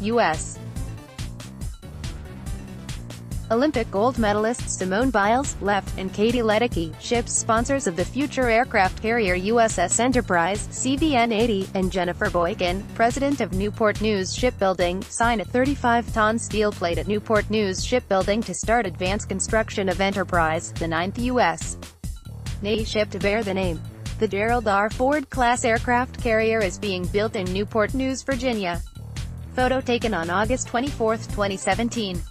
U.S. Olympic gold medalists Simone Biles, left, and Katie Ledecky, ships sponsors of the future aircraft carrier USS Enterprise, CVN-80, and Jennifer Boykin, president of Newport News Shipbuilding, sign a 35-ton steel plate at Newport News Shipbuilding to start advanced construction of Enterprise, the 9th U.S. Navy ship to bear the name. The Gerald R. Ford-class aircraft carrier is being built in Newport News, Virginia. Photo taken on August 24, 2017.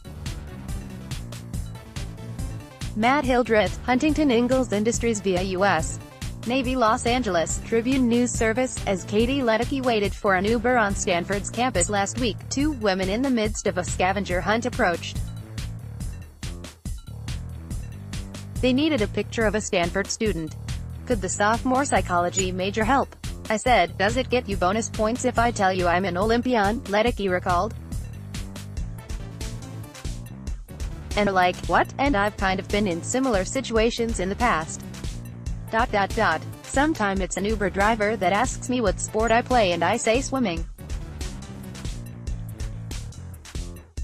Matt Hildreth, Huntington Ingalls Industries via U.S. Navy Los Angeles Tribune News Service. As Katie Ledecky waited for an Uber on Stanford's campus last week, two women in the midst of a scavenger hunt approached. They needed a picture of a Stanford student. Could the sophomore psychology major help? I said, does it get you bonus points if I tell you I'm an Olympian? Ledecky recalled. And like, what? And I've kind of been in similar situations in the past. Sometime it's an Uber driver that asks me what sport I play and I say swimming.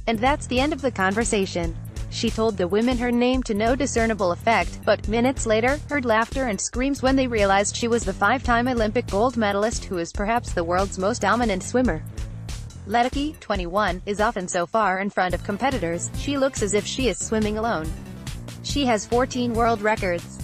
And that's the end of the conversation. She told the women her name to no discernible effect, but minutes later, heard laughter and screams when they realized she was the 5-time Olympic gold medalist who is perhaps the world's most dominant swimmer. Ledecky, 21, is often so far in front of competitors, she looks as if she is swimming alone. She has 14 world records.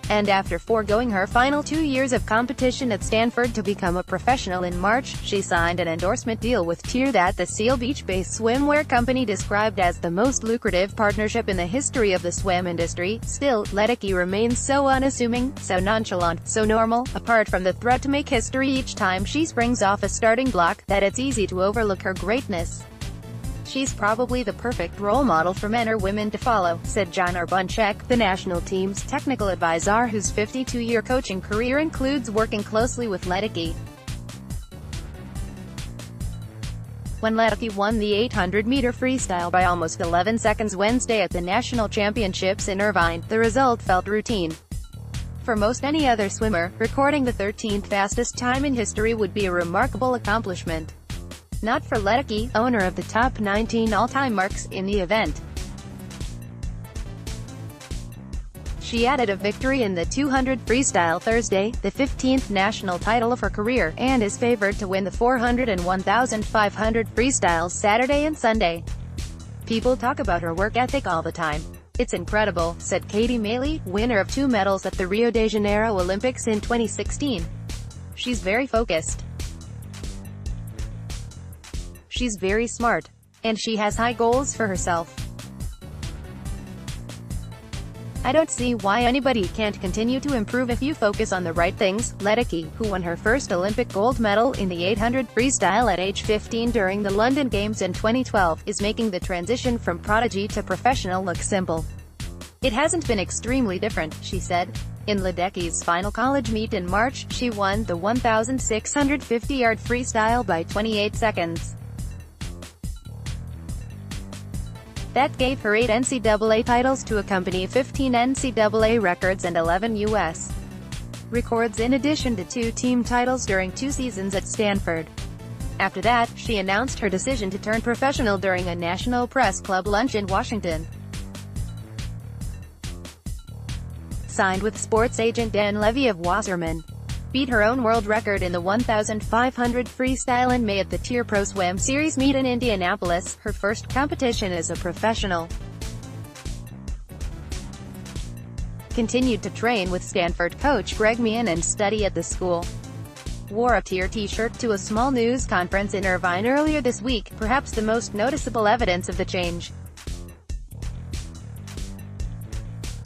And after foregoing her final 2 years of competition at Stanford to become a professional in March, she signed an endorsement deal with TYR, that the Seal Beach-based swimwear company described as the most lucrative partnership in the history of the swim industry. Still, Ledecky remains so unassuming, so nonchalant, so normal, apart from the threat to make history each time she springs off a starting block, that it's easy to overlook her greatness. She's probably the perfect role model for men or women to follow, said John Urbunchek, the national team's technical advisor whose 52-year coaching career includes working closely with Ledecky. When Ledecky won the 800-meter freestyle by almost 11 seconds Wednesday at the national championships in Irvine, the result felt routine. For most any other swimmer, recording the 13th fastest time in history would be a remarkable accomplishment. Not for Ledecky, owner of the top 19 all-time marks in the event. She added a victory in the 200 freestyle Thursday, the 15th national title of her career, and is favored to win the 400 and 1,500 freestyles Saturday and Sunday. People talk about her work ethic all the time. It's incredible, said Katie Mailey, winner of 2 medals at the Rio de Janeiro Olympics in 2016. She's very focused. She's very smart. And she has high goals for herself. I don't see why anybody can't continue to improve if you focus on the right things. Ledecky, who won her first Olympic gold medal in the 800 freestyle at age 15 during the London Games in 2012, is making the transition from prodigy to professional look simple. It hasn't been extremely different, she said. In Ledecky's final college meet in March, she won the 1,650-yard freestyle by 28 seconds. That gave her 8 NCAA titles to accompany 15 NCAA records and 11 U.S. records in addition to 2 team titles during 2 seasons at Stanford. After that, she announced her decision to turn professional during a National Press Club lunch in Washington. Signed with sports agent Dan Levy of Wasserman. Beat her own world record in the 1,500 freestyle in May at the TYR Pro Swim Series meet in Indianapolis, her first competition as a professional. Continued to train with Stanford coach Greg Meehan and study at the school. Wore a TYR t-shirt to a small news conference in Irvine earlier this week, perhaps the most noticeable evidence of the change.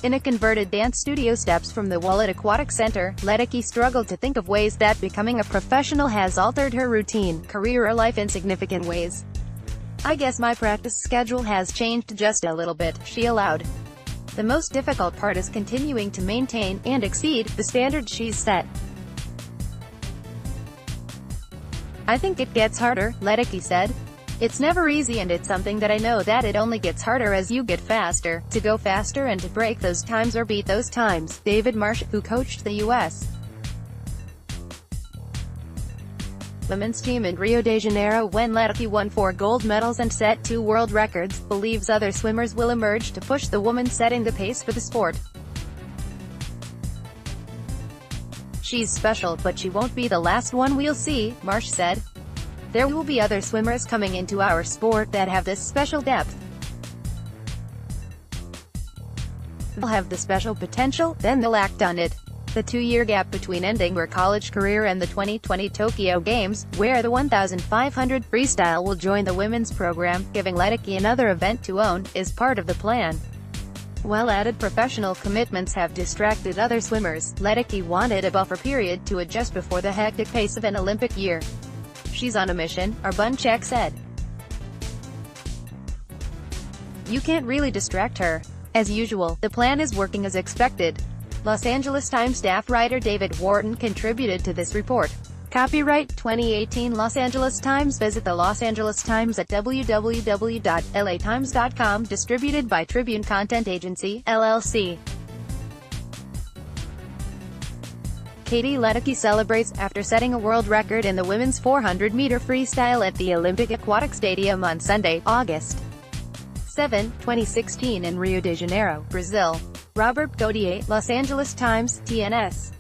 In a converted dance studio steps from the Wallet Aquatic Center, Ledecky struggled to think of ways that becoming a professional has altered her routine, career or life in significant ways. I guess my practice schedule has changed just a little bit, she allowed. The most difficult part is continuing to maintain, and exceed, the standard she's set. I think it gets harder, Ledecky said. It's never easy, and it's something that I know that it only gets harder as you get faster, to go faster and to break those times or beat those times. David Marsh, who coached the U.S. women's team in Rio de Janeiro when Ledecky won 4 gold medals and set 2 world records, believes other swimmers will emerge to push the woman setting the pace for the sport. "She's special, but she won't be the last one we'll see," Marsh said. "There will be other swimmers coming into our sport that have this special depth. They'll have the special potential, then they'll act on it." The 2-year gap between ending her college career and the 2020 Tokyo Games, where the 1,500 freestyle will join the women's program, giving Ledecky another event to own, is part of the plan. While added professional commitments have distracted other swimmers, Ledecky wanted a buffer period to adjust before the hectic pace of an Olympic year. "She's on a mission," Arbunchak said. "You can't really distract her. As usual, the plan is working as expected." Los Angeles Times staff writer David Wharton contributed to this report. Copyright 2018 Los Angeles Times. Visit the Los Angeles Times at www.latimes.com. Distributed by Tribune Content Agency, LLC. Katie Ledecky celebrates, after setting a world record in the women's 400-meter freestyle at the Olympic Aquatic Stadium on Sunday, August 7, 2016 in Rio de Janeiro, Brazil. Robert Gaudier, Los Angeles Times, TNS.